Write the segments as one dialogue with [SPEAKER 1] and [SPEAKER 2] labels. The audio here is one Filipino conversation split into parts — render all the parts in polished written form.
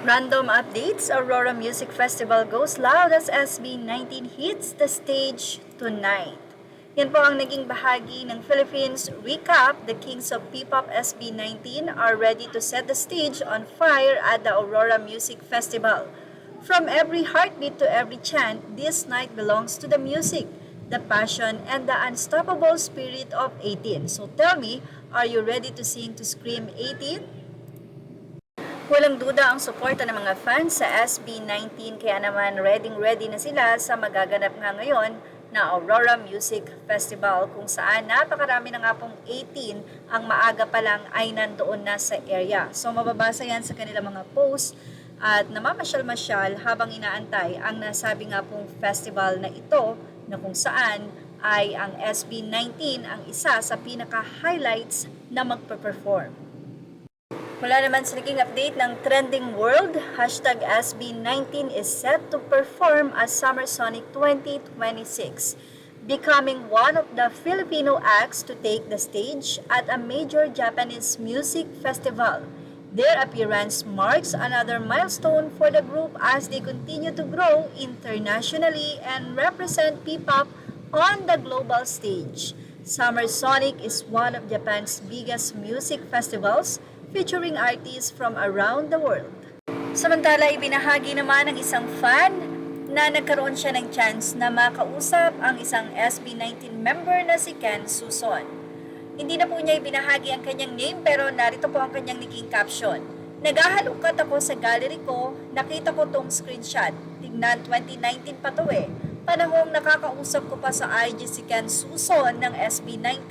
[SPEAKER 1] Random updates, Aurora Music Festival goes loud as SB19 hits the stage tonight. Yan po ang naging bahagi ng Philippines recap. The Kings of P-Pop SB19 are ready to set the stage on fire at the Aurora Music Festival. From every heartbeat to every chant, this night belongs to the music, the passion, and the unstoppable spirit of 18. So tell me, are you ready to sing, to scream 18? Walang duda ang suporta ng mga fans sa SB19 kaya naman ready na sila sa magaganap nga ngayon na Aurora Music Festival kung saan napakarami na nga pong 18 ang maaga pa lang ay nandoon na sa area. So mababasa yan sa kanilang mga posts at namamasyal-masyal habang inaantay ang nasabi nga pong festival na ito na kung saan ay ang SB19 ang isa sa pinaka-highlights na magpe-perform. Mula naman sa naging update ng Trending World, hashtag SB19 is set to perform at Summer Sonic 2026, becoming one of the Filipino acts to take the stage at a major Japanese music festival. Their appearance marks another milestone for the group as they continue to grow internationally and represent P-pop on the global stage. Summer Sonic is one of Japan's biggest music festivals, featuring artists from around the world. Samantala, ibinahagi naman ng isang fan na nagkaroon siya ng chance na makausap ang isang SB19 member na si Ken Suson. Hindi na po niya ibinahagi ang kanyang name pero narito po ang kanyang naging caption. Naghahalungkat ako sa gallery ko, nakita ko tong screenshot. Tignan 2019 pa to eh. Panahong nakakausap ko pa sa IG si Ken Suson ng SB19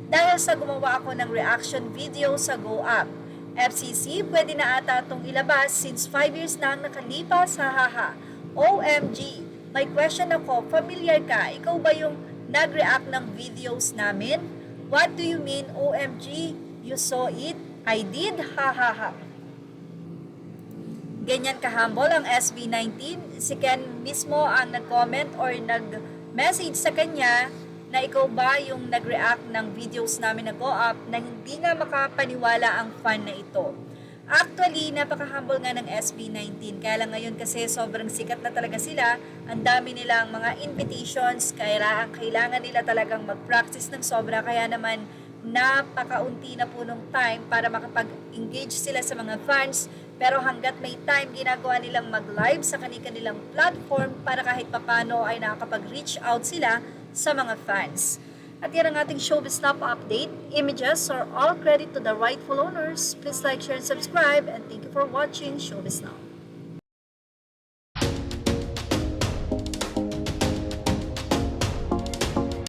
[SPEAKER 1] dahil sa gumawa ako ng reaction video sa Go Up. FCC, pwede na ata itong ilabas since 5 years na ang nakalipas, hahaha. OMG, may question ako, familiar ka? Ikaw ba yung nag-react ng videos namin? What do you mean, OMG? You saw it? I did, hahaha. Ganyan ka-humble ang SB19. Si Ken mismo ang nag-comment or nag-message sa kanya na ikaw ba yung nag-react ng videos namin na Go Up na hindi nga makapaniwala ang fan na ito. Actually, napaka-humble nga ng SB19. Kaya lang ngayon kasi sobrang sikat na talaga sila. Ang dami nilang mga invitations. Kaya kailangan nila talagang mag-practice ng sobra. Kaya naman napakaunti na po nung time para makapag-engage sila sa mga fans. Pero hanggat may time, ginagawa nilang mag-live sa kanilang platform para kahit papano ay nakakapag-reach out sila sa mga fans. At yan ang ating Showbiz Snap update. Images are all credit to the rightful owners. Please like, share, and subscribe. And thank you for watching Showbiz Snap.